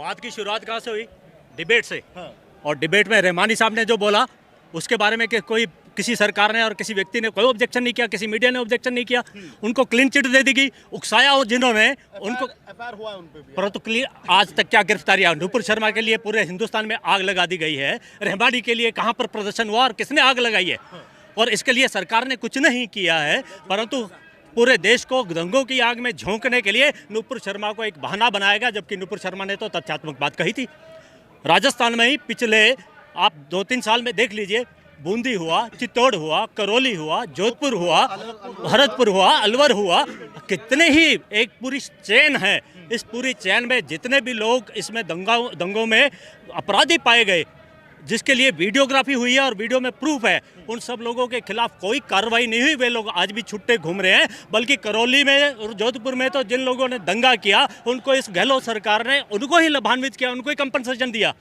बात की शुरुआत कहाँ से हुई? डिबेट से। हाँ। और डिबेट में रहमानी साहब ने जो बोला उसके बारे में कि कोई किसी सरकार ने और किसी व्यक्ति ने कोई ऑब्जेक्शन नहीं किया, किसी मीडिया ने ऑब्जेक्शन नहीं किया, उनको क्लीन चिट दे दी गई। उकसाया और जिन्होंने उनको एफआईआर हुआ है उन पे भी। परंतु आज तक क्या गिरफ्तारियां? नुपुर शर्मा के लिए पूरे हिंदुस्तान में आग लगा दी गई है। रहमानी के लिए कहां पर प्रदर्शन हुआ और किसने आग लगाई है? और इसके लिए सरकार ने कुछ नहीं किया है, परंतु पूरे देश को दंगों की आग में झोंकने के लिए नुपुर शर्मा को एक बहाना बनाएगा, जबकि नुपुर शर्मा ने तो तथ्यात्मक बात कही थी। राजस्थान में ही पिछले आप 2-3 साल में देख लीजिए, बूंदी हुआ, चित्तौड़ हुआ, करौली हुआ, जोधपुर हुआ, भरतपुर हुआ, अलवर हुआ, कितने ही एक पूरी चेन है। इस पूरी चेन में जितने भी लोग इसमें दंगों में अपराधी पाए गए, जिसके लिए वीडियोग्राफी हुई है और वीडियो में प्रूफ है, उन सब लोगों के खिलाफ कोई कार्रवाई नहीं हुई। वे लोग आज भी छुट्टे घूम रहे हैं। बल्कि करौली में और जोधपुर में तो जिन लोगों ने दंगा किया उनको इस गहलोत सरकार ने उनको ही लाभान्वित किया, उनको ही कंपनसेशन दिया।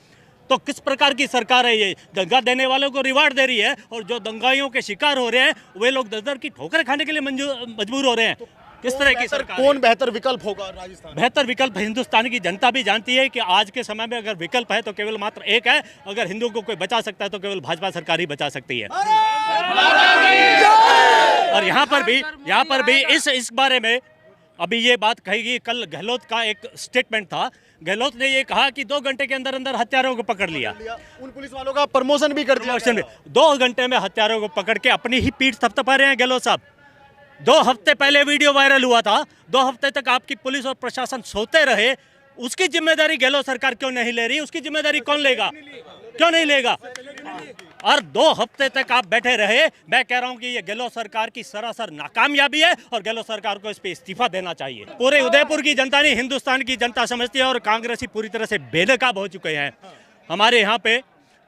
तो किस प्रकार की सरकार है ये? दंगा देने वालों को रिवार्ड दे रही है और जो दंगाइयों के शिकार हो रहे हैं वे लोग दर-दर की ठोकर खाने के लिए मजबूर हो रहे हैं। किस तरह की सरकार? कौन बेहतर विकल्प होगा राजस्थान? बेहतर विकल्प हिंदुस्तान की जनता भी जानती है कि आज के समय में अगर विकल्प है तो केवल मात्र एक है। अगर हिंदुओं को कोई बचा सकता है तो केवल भाजपा सरकार ही बचा सकती है। और यहाँ पर भी इस बारे में अभी ये बात कही गई। कल गहलोत का एक स्टेटमेंट था। गहलोत ने ये कहा कि 2 घंटे के अंदर अंदर हत्यारों को पकड़ लिया। उन पुलिस वालों का प्रमोशन भी कर दिया। 2 घंटे में हत्यारों को पकड़ के अपनी ही पीठ थपथपा रहे हैं गहलोत साहब। 2 हफ्ते पहले वीडियो वायरल हुआ था। 2 हफ्ते तक आपकी पुलिस और प्रशासन सोते रहे। उसकी जिम्मेदारी गहलोत सरकार क्यों नहीं ले रही? उसकी जिम्मेदारी कौन लेगा? क्यों नहीं लेगा? और 2 हफ्ते तक आप बैठे रहे। मैं कह रहा हूं कि ये गहलोत सरकार की सरासर नाकामयाबी है और गहलोत सरकार को इस पे इस्तीफा देना चाहिए। पूरे उदयपुर की जनता नहीं, हिंदुस्तान की जनता समझती है और कांग्रेसी पूरी तरह से बेनकाब हो चुके हैं। हमारे यहाँ पे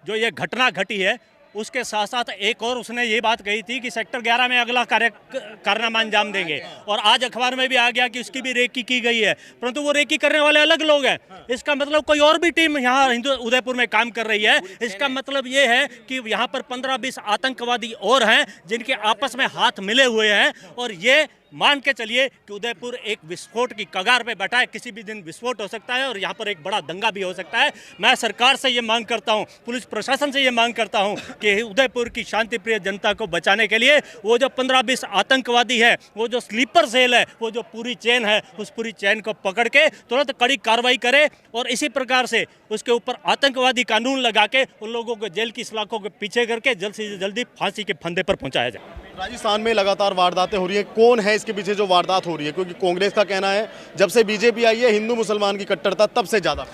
जो ये घटना घटी है उसके साथ साथ एक और उसने ये बात कही थी कि सेक्टर 11 में अगला कारनामा अंजाम देंगे। और आज अखबार में भी आ गया कि उसकी भी रेकी की गई है, परंतु वो रेकी करने वाले अलग लोग हैं। इसका मतलब कोई और भी टीम यहाँ उदयपुर में काम कर रही है। इसका मतलब ये है कि यहाँ पर 15-20 आतंकवादी और हैं जिनके आपस में हाथ मिले हुए हैं। और ये मान के चलिए कि उदयपुर एक विस्फोट की कगार पे बैठा है। किसी भी दिन विस्फोट हो सकता है और यहाँ पर एक बड़ा दंगा भी हो सकता है। मैं सरकार से ये मांग करता हूँ, पुलिस प्रशासन से ये मांग करता हूँ कि उदयपुर की शांतिप्रिय जनता को बचाने के लिए वो जो 15-20 आतंकवादी है, वो जो स्लीपर सेल है, वो जो पूरी चेन है, उस पूरी चेन को पकड़ के तुरंत कड़ी कार्रवाई करे और इसी प्रकार से उसके ऊपर आतंकवादी कानून लगा के उन लोगों को जेल की सलाखों के पीछे करके जल्द से जल्दी फांसी के फंदे पर पहुँचाया जाए। राजस्थान में लगातार वारदातें हो रही हैं। कौन है इसके पीछे जो वारदात हो रही है? क्योंकि कांग्रेस का कहना है जब से बीजेपी आई है हिंदू मुसलमान की कट्टरता तब से ज़्यादा।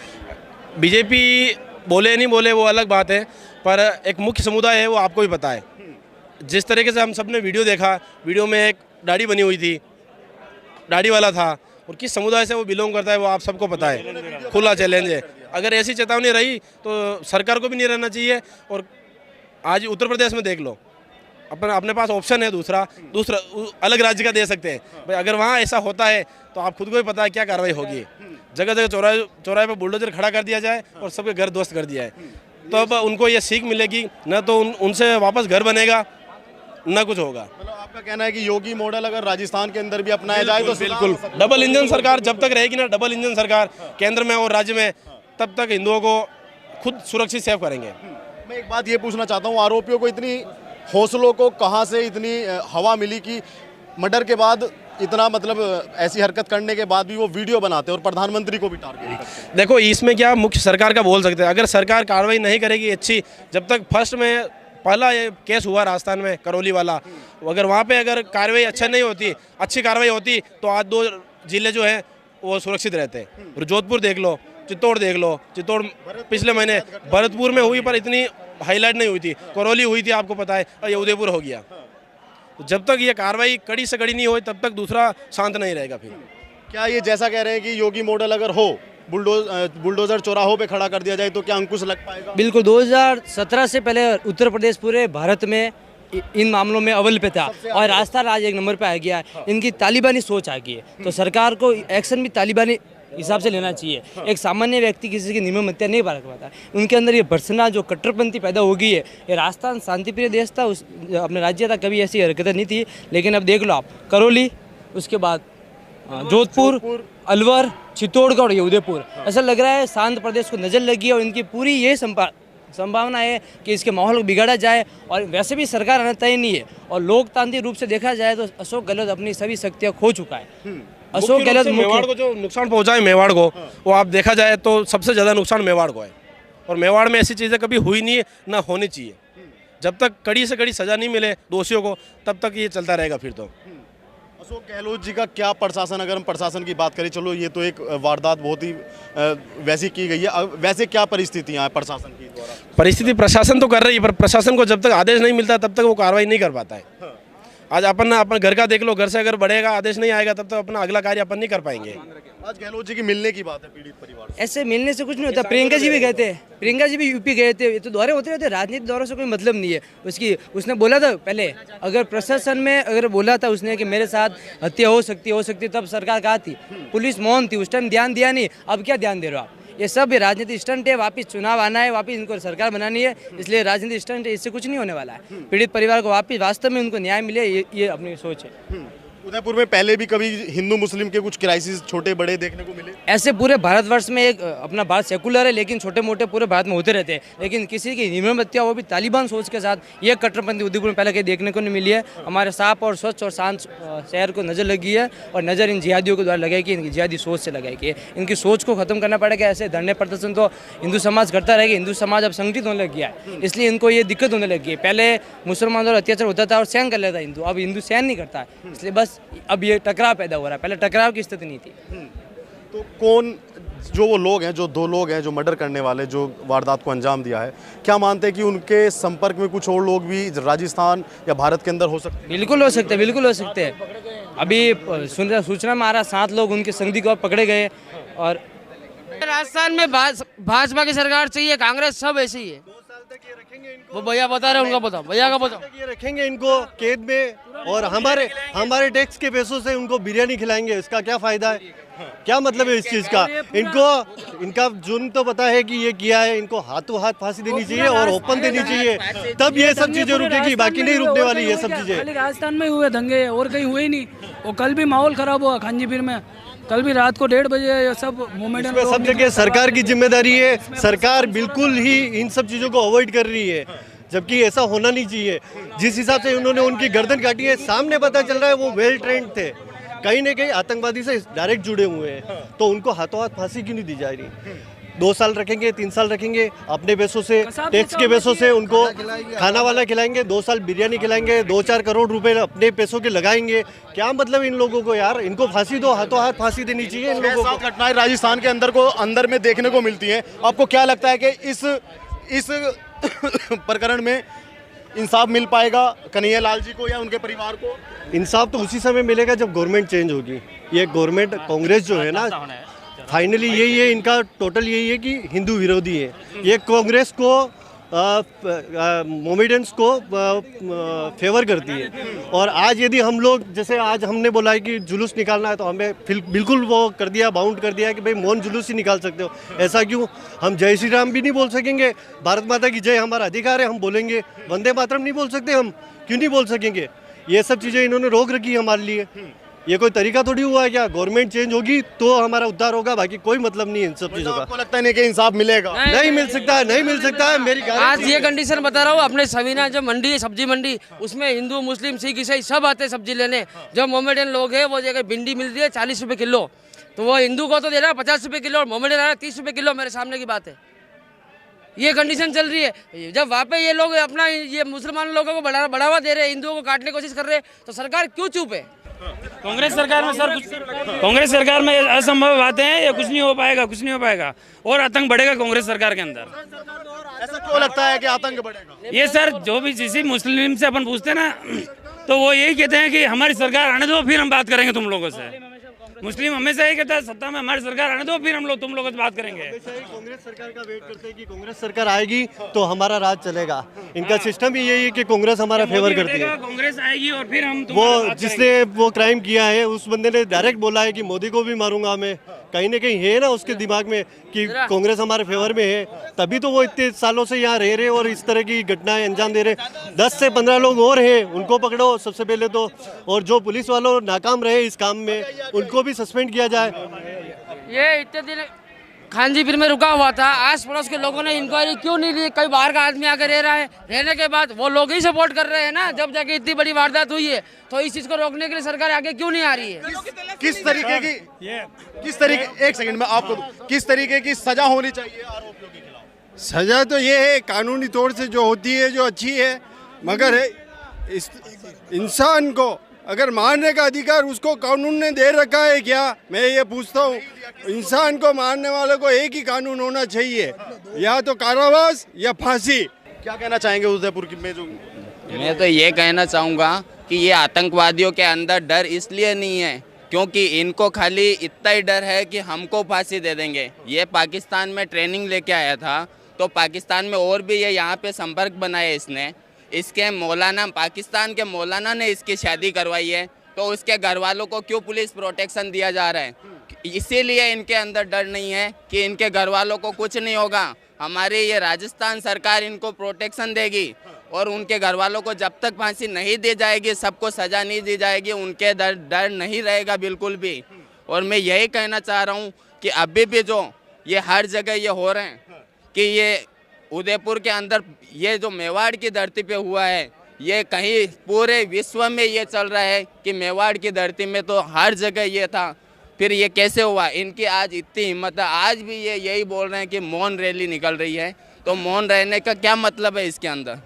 बीजेपी बोले नहीं बोले वो अलग बात है, पर एक मुख्य समुदाय है वो आपको भी पता है। जिस तरीके से हम सब ने वीडियो देखा, वीडियो में एक दाढ़ी बनी हुई थी, दाढ़ी वाला था, और किस समुदाय से वो बिलोंग करता है वो आप सबको पता है। खुला चैलेंज है। अगर ऐसी चेतावनी रही तो सरकार को भी नहीं रहना चाहिए। और आज उत्तर प्रदेश में देख लो, अपने पास ऑप्शन है दूसरा अलग राज्य का दे सकते हैं भाई। अगर वहाँ ऐसा होता है तो आप खुद को ही पता है क्या कार्रवाई होगी। जगह जगह चौराहे पर बुलडोजर खड़ा कर दिया जाए और सबके घर ध्वस्त कर दिया है, तो अब उनको ये सीख मिलेगी। न तो उनसे वापस घर बनेगा न कुछ होगा। मतलब आपका कहना है कि योगी मॉडल अगर राजस्थान के अंदर भी अपनाया जाए तो बिल्कुल डबल इंजन सरकार जब तक रहेगी ना, डबल इंजन सरकार केंद्र में और राज्य में, तब तक हिंदुओं को खुद सुरक्षित सेव करेंगे। मैं एक बात ये पूछना चाहता हूँ, आरोपियों को इतनी हौसलों को कहाँ से इतनी हवा मिली कि मर्डर के बाद इतना मतलब ऐसी हरकत करने के बाद भी वो वीडियो बनाते हैं और प्रधानमंत्री को भी टारगेट करते हैं? देखो, इसमें क्या मुख्य सरकार का बोल सकते हैं। अगर सरकार कार्रवाई नहीं करेगी अच्छी, जब तक फर्स्ट में पहला ये केस हुआ राजस्थान में करौली वाला, अगर वहाँ पे अगर कार्रवाई अच्छा नहीं होती, अच्छी कार्रवाई होती तो आज 2 जिले जो हैं वो सुरक्षित रहते हैं। और जोधपुर देख लो, चित्तौड़ देख लो। चित्तौड़ पिछले महीने भरतपुर में हुई पर इतनी हाईलाइट नहीं हुई थी। करौली हुई थी, आपको पता है, और ये उदयपुर हो गया। तो जब तक ये कार्रवाई कड़ी से कड़ी नहीं हो तब तक दूसरा शांत नहीं रहेगा। फिर क्या ये जैसा कह रहे हैं कि योगी मॉडल अगर हो, बुलडोजर चौराहों पे खड़ा कर दिया जाए तो क्या अंकुश लग पाएगा? बिल्कुल। 2017 से पहले उत्तर प्रदेश पूरे भारत में इन मामलों में अव्वल पे था और राजस्थान आज 1 नंबर पे आ गया है। इनकी तालिबानी सोच आ गई है, तो सरकार को एक्शन भी तालिबानी हिसाब से लेना चाहिए। एक सामान्य व्यक्ति किसी की निर्मम हत्या नहीं बरत पाता। उनके अंदर ये भर्सना जो कट्टरपंथी पैदा हो गई है। ये राजस्थान शांतिप्रिय देश था, उस अपने राज्य था, कभी ऐसी हरकतें नहीं थी। लेकिन अब देख लो आप, करौली, उसके बाद जोधपुर, अलवर, चित्तौड़गढ़ और ये उदयपुर, ऐसा लग रहा है शांत प्रदेश को नज़र लगी है और इनकी पूरी ये संभावना है कि इसके माहौल को बिगाड़ा जाए। और वैसे भी सरकार आना तय नहीं है और लोकतांत्रिक रूप से देखा जाए तो अशोक गहलोत अपनी सभी शक्तियाँ खो चुका है। अशोक गहलोत मेवाड़ को जो नुकसान पहुंचा है मेवाड़ को, वो आप देखा जाए तो सबसे ज़्यादा नुकसान मेवाड़ को है। और मेवाड़ में ऐसी चीज़ें कभी हुई नहीं है, ना होनी चाहिए। जब तक कड़ी से कड़ी सज़ा नहीं मिले दोषियों को, तब तक ये चलता रहेगा फिर तो। अशोक गहलोत जी का क्या प्रशासन, अगर हम प्रशासन की बात करें, चलो ये तो एक वारदात बहुत ही वैसी की गई है, वैसे क्या परिस्थितियां हैं प्रशासन की द्वारा? परिस्थिति प्रशासन तो कर रही है, पर प्रशासन को जब तक आदेश नहीं मिलता तब तक वो कार्रवाई नहीं कर पाता है। आज अपन घर का देख लो, घर से अगर बढ़ेगा आदेश नहीं आएगा तब तक अपना अगला कार्य अपन नहीं कर पाएंगे। आज गहलोत जी की मिलने की बात है पीड़ित परिवार से। ऐसे मिलने से कुछ नहीं होता। प्रियंका जी भी गए थे, प्रियंका जी भी यूपी गए थे। ये तो दौरे होते रहते, राजनीतिक दौरों से कोई मतलब नहीं है। उसने बोला था पहले, अगर प्रशासन में अगर बोला था उसने कि मेरे साथ हत्या हो सकती तब सरकार कहाँ थी? पुलिस मौन थी, उस टाइम ध्यान दिया नहीं। अब क्या ध्यान दे रहे हो आप? ये सब राजनीतिक स्टंट है। वापस चुनाव आना है, वापस इनको सरकार बनानी है, इसलिए राजनीतिक स्टंट है, इससे कुछ नहीं होने वाला है। पीड़ित परिवार को वापस वास्तव में उनको न्याय मिले, ये अपनी सोच है। उदयपुर में पहले भी कभी हिंदू मुस्लिम के कुछ क्राइसिस छोटे बड़े देखने को मिले? ऐसे पूरे भारतवर्ष में एक अपना भारत सेकुलर है, लेकिन छोटे मोटे पूरे भारत में होते रहते हैं। लेकिन किसी की निम्न हत्या, वो भी तालिबान सोच के साथ, ये कट्टरपंथी उदयपुर में पहले कहीं देखने को नहीं मिली है। हमारे साफ और स्वच्छ और शांत शहर को नज़र लगी है और नज़र इन जिहादियों के द्वारा लगाई कि इनकी जिहादी सोच से लगाई कि इनकी सोच को खत्म करना पड़ेगा। ऐसे धरने प्रदर्शन तो हिंदू समाज करता रहेगा। हिंदू समाज अब संगठित होने लग गया है, इसलिए इनको ये दिक्कत होने लगी है। पहले मुसलमानों पर अत्याचार होता था और सहन कर लेता हिंदू, अब हिंदू सहन नहीं करता है, इसलिए बस अब ये टकराव पैदा हो रहा है। पहले टकराव की स्थिति नहीं थी। तो कौन जो वो लोग हैं, जो 2 लोग हैं जो मर्डर करने वाले, जो वारदात को अंजाम दिया है, क्या मानते हैं कि उनके संपर्क में कुछ और लोग भी राजस्थान या भारत के अंदर हो सकते हैं? बिल्कुल हो सकते हैं, बिल्कुल हो सकते हैं। अभी सूचना में आ रहा 7 लोग उनके संगी को पकड़े गए। और राजस्थान में भाजपा की सरकार चाहिए, कांग्रेस सब ऐसी ही है। वो भैया बता रहे, उनका बताओ, भैया का बताओ। ये रखेंगे इनको कैद में और हमारे टैक्स के पैसों से उनको बिरयानी खिलाएंगे, इसका क्या फायदा है? क्या मतलब है इस चीज का? इनका जुर्म तो पता है कि ये किया है, इनको हाथों हाथ फांसी देनी चाहिए और ओपन देनी चाहिए, तब ये सब चीजें रुकेगी, बाकी नहीं रुकने वाली ये सब चीजें। राजस्थान में हुए दंगे और कहीं हुए ही नहीं। और कल भी माहौल खराब हुआ खांजीपीर में, कल भी रात को 1:30 बजे ये सब मूवमेंट सब जगह सरकार की जिम्मेदारी है। सरकार बिल्कुल ही इन सब चीज़ों को अवॉइड कर रही है, जबकि ऐसा होना नहीं चाहिए। जिस हिसाब से उन्होंने उनकी गर्दन काटी है, सामने पता चल रहा है वो वेल ट्रेंड थे, कहीं ना कहीं आतंकवादी से डायरेक्ट जुड़े हुए हैं, तो उनको हाथों हाथ फांसी क्यों नहीं दी जा रही? 2 साल रखेंगे, 3 साल रखेंगे, अपने पैसों से, टैक्स के पैसों से उनको खाना वाला खिलाएंगे, 2 साल बिरयानी खिलाएंगे, 2-4 करोड़ रुपए अपने पैसों के लगाएंगे। क्या मतलब इन लोगों को यार? इनको फांसी दो, हाथों हाथ फांसी देनी चाहिए इन लोगों को। घटनाएं राजस्थान के अंदर में देखने को मिलती हैं। आपको क्या लगता है कि इस प्रकरण में इंसाफ मिल पाएगा कन्हैया लाल जी को या उनके परिवार को? इंसाफ तो उसी समय मिलेगा जब गवर्नमेंट चेंज होगी। ये गवर्नमेंट कांग्रेस जो है ना, फाइनली यही है इनका, टोटल यही है कि हिंदू विरोधी है ये। कांग्रेस को मोमेडियंस को फेवर करती है। और आज यदि हम लोग, जैसे आज हमने बोला है कि जुलूस निकालना है, तो हमें बिल्कुल वो कर दिया, बाउंड कर दिया कि भाई मौन जुलूस ही निकाल सकते हो। ऐसा क्यों? हम जय श्री राम भी नहीं बोल सकेंगे, भारत माता की जय हमारा अधिकार है, हम बोलेंगे। वंदे मातरम नहीं बोल सकते हम, क्यों नहीं बोल सकेंगे? ये सब चीज़ें इन्होंने रोक रखी है हमारे लिए। ये कोई तरीका थोड़ी हुआ है क्या? गवर्नमेंट चेंज होगी तो हमारा उद्धार होगा, बाकी कोई मतलब नहीं है इन सब चीज़ों का। आपको लगता नहीं कि इंसाफ मिलेगा? नहीं मिल सकता है, नहीं मिल सकता है, मेरी आज ये कंडीशन बता रहा हूँ। अपने सवीना जो मंडी है, सब्जी मंडी, उसमें हिंदू मुस्लिम सिख ईसाई सब आते हैं सब्जी लेने। जो मोमेडियन लोग हैं वो जगह भिंडी मिल रही है 40 रुपये किलो, तो वो हिंदू को तो दे रहा है 50 रुपये किलो, और मोमेडियन आ रहा है 30 रुपये किलो। मेरे सामने की बात है, ये कंडीशन चल रही है। जब वहाँ पे ये लोग अपना ये मुसलमान लोगों को बढ़ावा दे रहे हैं, हिंदुओं को काटने की कोशिश कर रहे हैं, तो सरकार क्यों चुप है? कांग्रेस सरकार में सर कांग्रेस सरकार में असंभव बातें हैं, ये कुछ नहीं हो पाएगा, कुछ नहीं हो पाएगा, और आतंक बढ़ेगा कांग्रेस सरकार के अंदर। ऐसा क्यों लगता है कि आतंक बढ़ेगा? ये सर जो भी किसी मुस्लिम से अपन पूछते हैं ना, तो वो यही कहते हैं कि हमारी सरकार आने दो, फिर हम बात करेंगे तुम लोगों से। मुस्लिम हमेशा यही कहता है सत्ता में हमारी सरकार आने दो, फिर हम लोग तुम लोगों से बात करेंगे। कांग्रेस सरकार का वेट करते हैं कि कांग्रेस सरकार आएगी तो हमारा राज चलेगा। इनका सिस्टम ही यही है कि कांग्रेस हमारा फेवर करती है। कांग्रेस आएगी और फिर हम वो जिसने वो क्राइम किया है उस बंदे ने डायरेक्ट बोला है कि मोदी को भी मारूंगा मैं। कहीं ना कहीं है ना उसके दिमाग में कि कांग्रेस हमारे फेवर में है, तभी तो वो इतने सालों से यहाँ रह रहे और इस तरह की घटनाएं अंजाम दे रहे। 10 से 15 लोग और हैं, उनको पकड़ो सबसे पहले तो, और जो पुलिस वालों नाकाम रहे इस काम में उनको भी सस्पेंड किया जाए। ये इतने दिन खांजीपुर में रुका हुआ था, आस पड़ोस के लोगों ने इंक्वायरी क्यों नहीं ली? कई बाहर का आदमी आकर रह रहा है, रहने के बाद वो लोग ही सपोर्ट कर रहे हैं ना। जब जाके इतनी बड़ी वारदात हुई है तो इस चीज को रोकने के लिए सरकार आगे क्यों नहीं आ रही है? किस तरीके एक सेकंड में आपको किस तरीके की सजा होनी चाहिए आरोपियों के खिलाफ? सजा तो ये है कानूनी तौर से जो होती है जो अच्छी है, मगर इस इंसान को अगर मारने का अधिकार उसको कानून ने दे रखा है क्या? मैं ये पूछता हूँ। इंसान को मारने वाले को एक ही कानून होना चाहिए, या तो कारावास या फांसी। क्या कहना चाहेंगे उदयपुर में जो? मैं तो ये कहना चाहूँगा कि ये आतंकवादियों के अंदर डर इसलिए नहीं है क्योंकि इनको खाली इतना ही डर है कि हमको फांसी दे देंगे। ये पाकिस्तान में ट्रेनिंग लेके आया था, तो पाकिस्तान में और भी ये यहाँ पे संपर्क बनाए इसने। इसके मौलाना, पाकिस्तान के मौलाना ने इसकी शादी करवाई है, तो उसके घर वालों को क्यों पुलिस प्रोटेक्शन दिया जा रहा है? इसीलिए इनके अंदर डर नहीं है कि इनके घर वालों को कुछ नहीं होगा। हमारी ये राजस्थान सरकार इनको प्रोटेक्शन देगी और उनके घर वालों को जब तक फांसी नहीं दी जाएगी, सबको सज़ा नहीं दी जाएगी, उनके डर नहीं रहेगा बिल्कुल भी। और मैं यही कहना चाह रहा हूँ कि अभी भी जो ये हर जगह ये हो रहे हैं कि ये उदयपुर के अंदर ये जो मेवाड़ की धरती पे हुआ है, ये कहीं पूरे विश्व में ये चल रहा है कि मेवाड़ की धरती में तो हर जगह ये था, फिर ये कैसे हुआ? इनकी आज इतनी हिम्मत है, आज भी ये यही बोल रहे हैं कि मौन रैली निकल रही है, तो मौन रहने का क्या मतलब है इसके अंदर?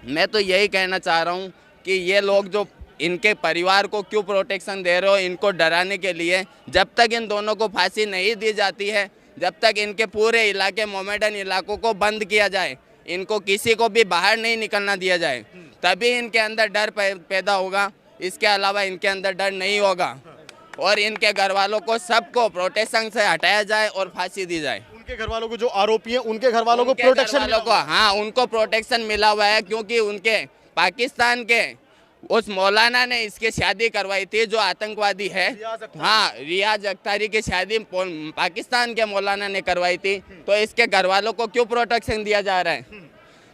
मैं तो यही कहना चाह रहा हूँ कि ये लोग जो इनके परिवार को क्यों प्रोटेक्शन दे रहे हो, इनको डराने के लिए। जब तक इन दोनों को फांसी नहीं दी जाती है, जब तक इनके पूरे इलाके मोमेडन इलाकों को बंद किया जाए, इनको किसी को भी बाहर नहीं निकलना दिया जाए, तभी इनके अंदर डर पैदा होगा। इसके अलावा इनके अंदर डर नहीं होगा। और इनके घर वालों को सबको प्रोटेक्शन से हटाया जाए और फांसी दी जाए। उनके घर वालों को जो आरोपी हैं, उनके घर वालों को प्रोटेक्शन हाँ, उनको प्रोटेक्शन मिला हुआ है क्योंकि उनके पाकिस्तान के उस मौलाना ने इसकी शादी करवाई थी जो आतंकवादी है। हाँ, रियाज अख्तारी की शादी पाकिस्तान के मौलाना ने करवाई थी, तो इसके घर वालों को क्यों प्रोटेक्शन दिया जा रहा है?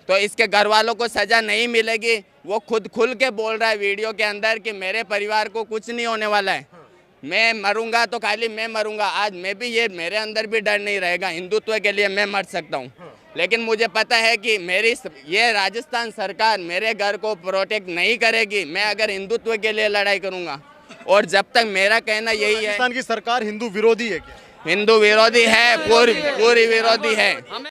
तो इसके घर वालों को सजा नहीं मिलेगी। वो खुद खुल के बोल रहा है वीडियो के अंदर कि मेरे परिवार को कुछ नहीं होने वाला है, मैं मरूंगा तो खाली मैं मरूंगा। आज मैं भी, ये मेरे अंदर भी डर नहीं रहेगा, हिंदुत्व के लिए मैं मर सकता हूँ, लेकिन मुझे पता है कि मेरी ये राजस्थान सरकार मेरे घर को प्रोटेक्ट नहीं करेगी। मैं अगर हिंदुत्व के लिए लड़ाई करूँगा, और जब तक मेरा कहना यही है। राजस्थान की सरकार हिंदू विरोधी है क्या? हिंदू विरोधी है, पूरी विरोधी है।